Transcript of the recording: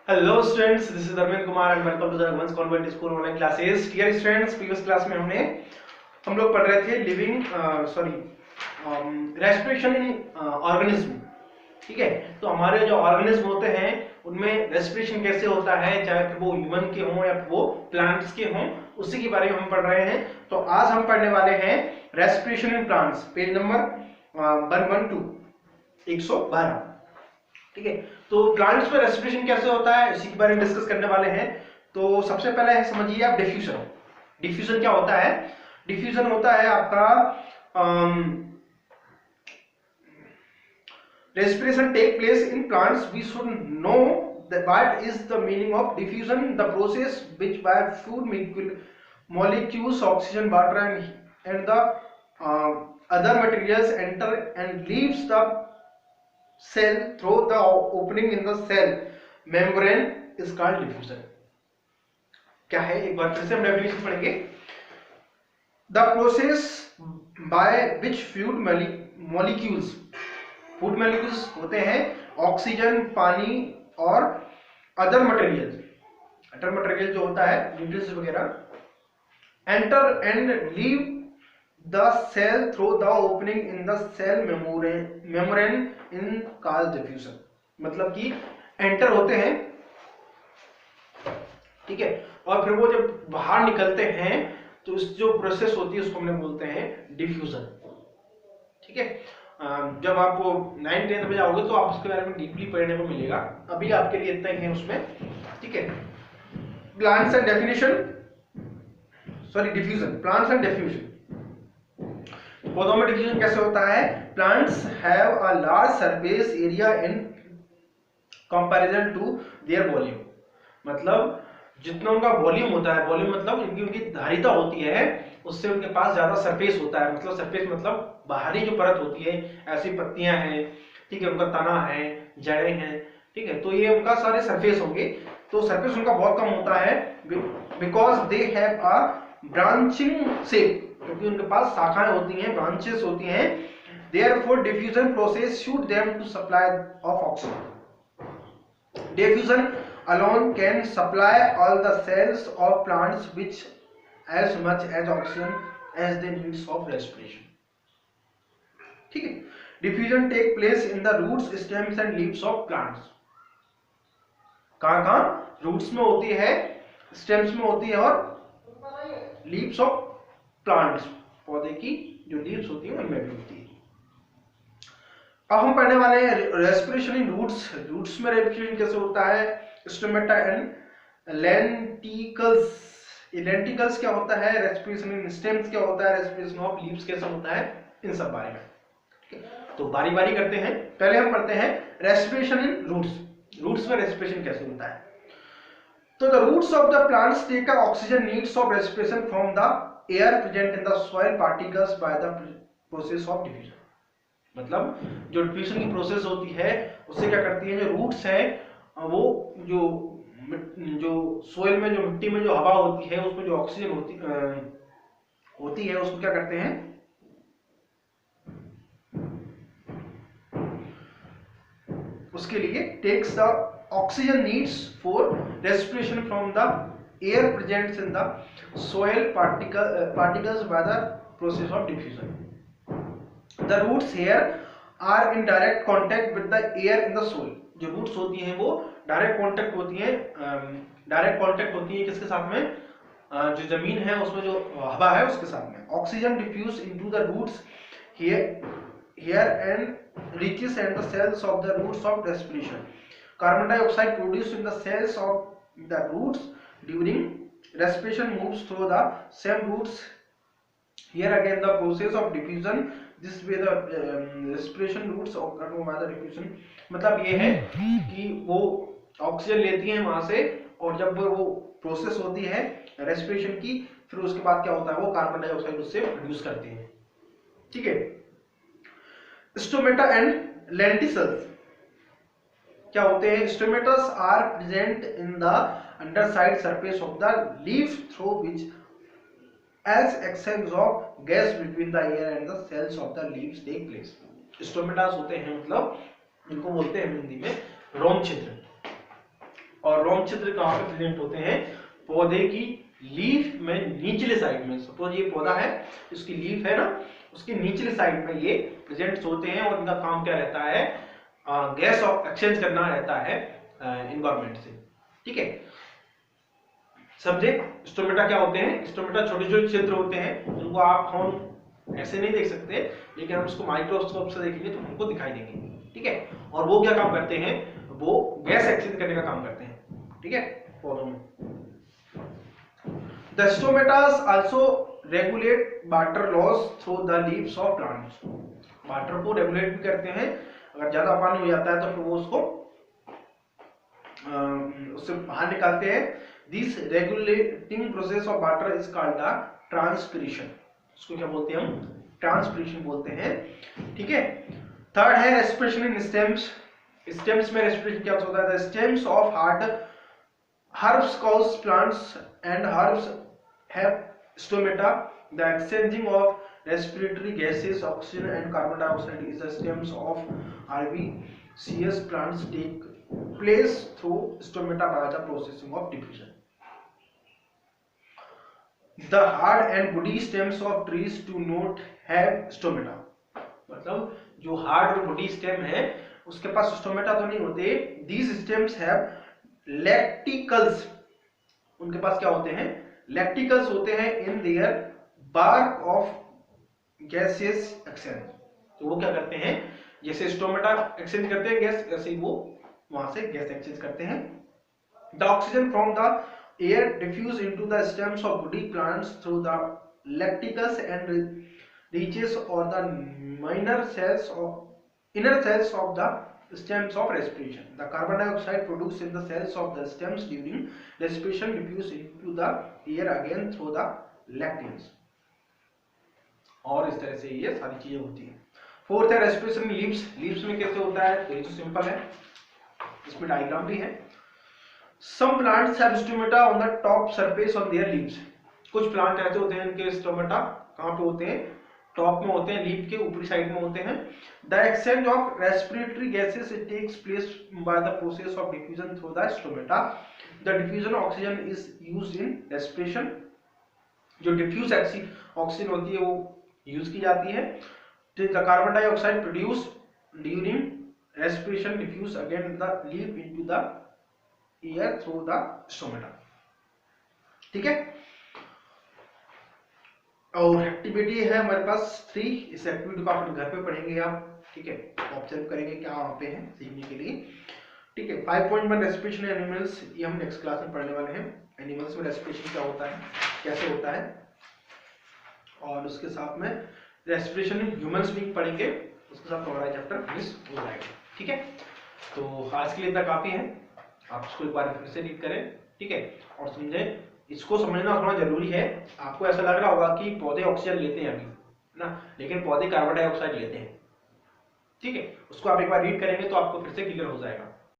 Hello students, this is Dharmendra Kumar and welcome to the Raghuvansh convent school online classes. Dear students, previous class में हम लोग पढ़ रहे थे रेस्पिरेशन इन ऑर्गेनिज्म। ठीक है, तो हमारे जो ऑर्गेनिज्म होते हैं उनमें रेस्पिरेशन कैसे होता है, चाहे फिर वो ह्यूमन के हों या फिर वो प्लांट्स के हों, उसी के बारे में हम पढ़ रहे हैं। तो आज हम पढ़ने वाले हैं respiration in plants, page number 112। ठीक है, तो प्लांट्स में रेस्पिरेशन कैसे होता है इसी के बारे में डिस्कस करने वाले हैं। तो सबसे पहले है समझिए आप डिफ्यूजन। डिफ्यूजन क्या होता है? डिफ्यूजन होता है आपका respiration take place in plants. We should know that what is the meaning of diffusion, the process which by food molecules, oxygen, water and the other materials enter and leaves the cell through the opening in the cell membrane is called diffusion. क्या है, एक बार फिर से हम definition पढ़ेंगे। The process by which food molecules होते हैं oxygen, पानी और अदर मटेरियल जो होता है न्यूट्रिएंट्स वगैरह, enter and leave the cell through the opening in the cell membrane in called diffusion. मतलब कि एंटर होते हैं, ठीक है, और फिर वो जब बाहर निकलते हैं तो इस जो प्रोसेस होती है उसको हमने बोलते हैं डिफ्यूजन। ठीक है, जब आप 9th-10th में जाओगे तो आप उसके बारे में डीपली पढ़ने को मिलेगा। अभी आपके लिए इतना ही है उसमें। ठीक है, plants and diffusion. Plants and diffusion, पौधों में डिफ्यूजन कैसे होता है? Plants have a large surface area in comparison to their volume. मतलब जितना उनका वॉल्यूम होता है, वॉल्यूम मतलब उनकी धारिता होती है, उससे उनके पास ज्यादा सरफेस होता है। मतलब सरफेस मतलब बाहरी जो परत होती है, ऐसी पत्तियां हैं, ठीक है, उनका तना है, जड़ें हैं, ठीक है, तो ये उनका सारे सरफेस होंगे। तो सरफेस उनका बहुत कम होता है because they have a branching shape, क्योंकि उनके पास शाखाएं होती हैं, ब्रांचेस होती हैं। Therefore diffusion process should them to supply of oxygen. Diffusion alone can supply all the cells of plants which as much as oxygen as they needs of respiration. ठीक है, diffusion take place in the roots, stems and leaves of plants. कहां? Roots में होती है, stems में होती है और लीव्स ऑफ प्लांट्स, पौधे की जो लीव्स होती है उनमें भी होती है। अब हम पढ़ने वाले हैं रेस्पिरेशन इन रूट्स। रूट्स में रेस्पिरेशन कैसे होता है? Stomata and lenticels. लेंटिकल्स क्या होता है? रेस्पिरेशन इन स्टेम्स क्या होता है? रेस्पिरेशन ऑफ लीव्स कैसे होता है? इन सब बारे में तो बारी बारी करते हैं। पहले हम पढ़ते हैं रेस्पिरेशन इन रूट्स। रूट्स में रेस्पिरेशन कैसे होता है? तो the roots of the plants take up oxygen needs of respiration from the air present in the soil particles by the process of diffusion. मतलब जो डिफ्यूजन की प्रोसेस होती है उससे क्या करती है, जो रूट्स है वो जो सोइल में, जो मिट्टी में जो हवा होती है उसमें जो ऑक्सीजन होती है उसको क्या करते हैं, उसके लिए takes the oxygen needs for respiration from the air presents in the soil particles by the process of diffusion. The roots here are in direct contact with the air in the soil. जो roots होती हैं वो direct contact होती है किसके साथ में? जो जमीन है उसमें जो हवा है उसके साथ में। Oxygen diffuse into the roots here and reaches and the cells of the roots of respiration. Carbon dioxide produced in the cells of the roots during respiration moves through the same roots. Here again the process of diffusion. This way the respiration roots occur by the diffusion. मतलब ये है कि वो oxygen लेती हैं वहां से, और जब वो प्रोसेस होती है रेस्पिरेशन की, फिर उसके बाद क्या होता है, वो कार्बन डाइऑक्साइड उससे प्रोड्यूस करते हैं। ठीक है, स्टोमेटा एंड लेंटिकल्स क्या होते हैं? Stomatas are present in the underside surface of the leaf through which as exchange of gas between the air and the cells of the leaves take place. Stomatas होते हैं, मतलब इनको बोलते हैं हिंदी में रोम छिद्र। और रोम छिद्र कहाँ पे प्रेजेंट होते हैं? पौधे की लीफ में निचले साइड में। सपोज ये पौधा है, इसकी लीफ है ना, उसकी निचले साइड में ये प्रेजेंट होते हैं और इनका काम क्या रहता है? गैस एक्सचेंज करना रहता है एनवायरमेंट से। ठीक है, समझे? स्टोमेटा क्या होते हैं? स्टोमेटा छोटे छोटे छिद्र होते हैं, उनको आप हम ऐसे नहीं देख सकते, लेकिन हम उसको माइक्रोस्कोप से देखेंगे तो हमको दिखाई देंगे। ठीक है, और वो क्या काम करते हैं? वो गैस एक्सचेंज करने का काम करते हैं। ठीक है, पौधों में। The stomatas also regulate water loss through the leaves of plants. Water को रेगुलेट भी करते हैं, अगर ज्यादा पानी हो जाता है तो फिर वो उसको उससे बाहर निकालते हैं। This regulating process of water is called the transpiration. उसको क्या बोलते हैं हम? ट्रांसपिरेशन बोलते हैं। ठीक है, थर्ड है रेस्पिरेशन इन स्टेम्स। स्टेम्स में रेस्पिरेशन क्या होता है? Stems of herbs cause plants and herbs have stomata. The exchanging of respiratory gases, oxygen and carbon dioxide is the stems of herbaceous plants take place through stomata by the processing of diffusion. The hard and woody stems of trees do not have stomata. मतलब जो hard और woody stem है उसके पास stomata तो नहीं होते। These stems have lacticles. उनके पास क्या होते हैं? लैक्टिकल्स होते हैं in their bark of gases exchange. तो वो क्या करते हैं? जैसे स्टोमेटा एक्सचेंज करते हैं गैस, ऐसे ही वो वहां से गैस एक्सचेंज करते हैं। The oxygen from the air diffuse into the stems of woody plants through the lenticels and reaches और the minor cells of inner cells of the stems of respiration. The carbon dioxide produced in the cells of the stems during respiration diffuse into the air again through the lectins. और इस तरह से ये सारी चीजें होती हैं। Fourth है रेस्पिरेशन लीव्स। लीव्स में कैसे होता है? तो ये तो सिंपल है, इसमें डायग्राम भी है। Some plants have stomata on the top surface of their leaves. कुछ प्लांट ऐसे होते हैं इनके स्टोमेटा कहाँ पे होते हैं? टॉप में होते हैं, लीफ के ऊपरी साइड में होते हैं। The exchange of respiratory gases it takes place by the process of diffusion through the stomata. The diffusion oxygen is used in respiration. जो डिफ्यूज ऑक्सीजन होती है वो यूज की जाती है। The carbon dioxide produce during respiration diffuse again the leaf into the air through the stomata. ठीक है, और एक्टिविटी है हमारे पास 3। इस एक्टिविटी को आप घर पे पढ़ेंगे आप। ठीक है, ऑब्जर्व करेंगे क्या वहाँ पे है सीखने के लिए। ठीक है, 5.1 रेस्पिरेशन एनिमल्स, ये हम नेक्स्ट क्लास में पढ़ने वाले हैं। एनिमल्स में रेस्पिरेशन क्या होता है, कैसे होता है, और उसके साथ में रेस्पिरेशन इन ह्यूमंस भी पढ़ेंगे। उसके साथ हमारा चैप्टर फिनिश हो जाएगा। ठीक है, तो आज के लिए इतना काफी है। आप इसको एक बार फिर से रीड करें। ठीक है, और समझें। इसको समझना थोड़ा जरूरी है। आपको ऐसा लग रहा होगा कि पौधे ऑक्सीजन लेते हैं अभी ना, लेकिन पौधे कार्बन डाइऑक्साइड लेते हैं। ठीक है, उसको आप एक बार रीड करेंगे तो आपको फिर से क्लियर हो जाएगा।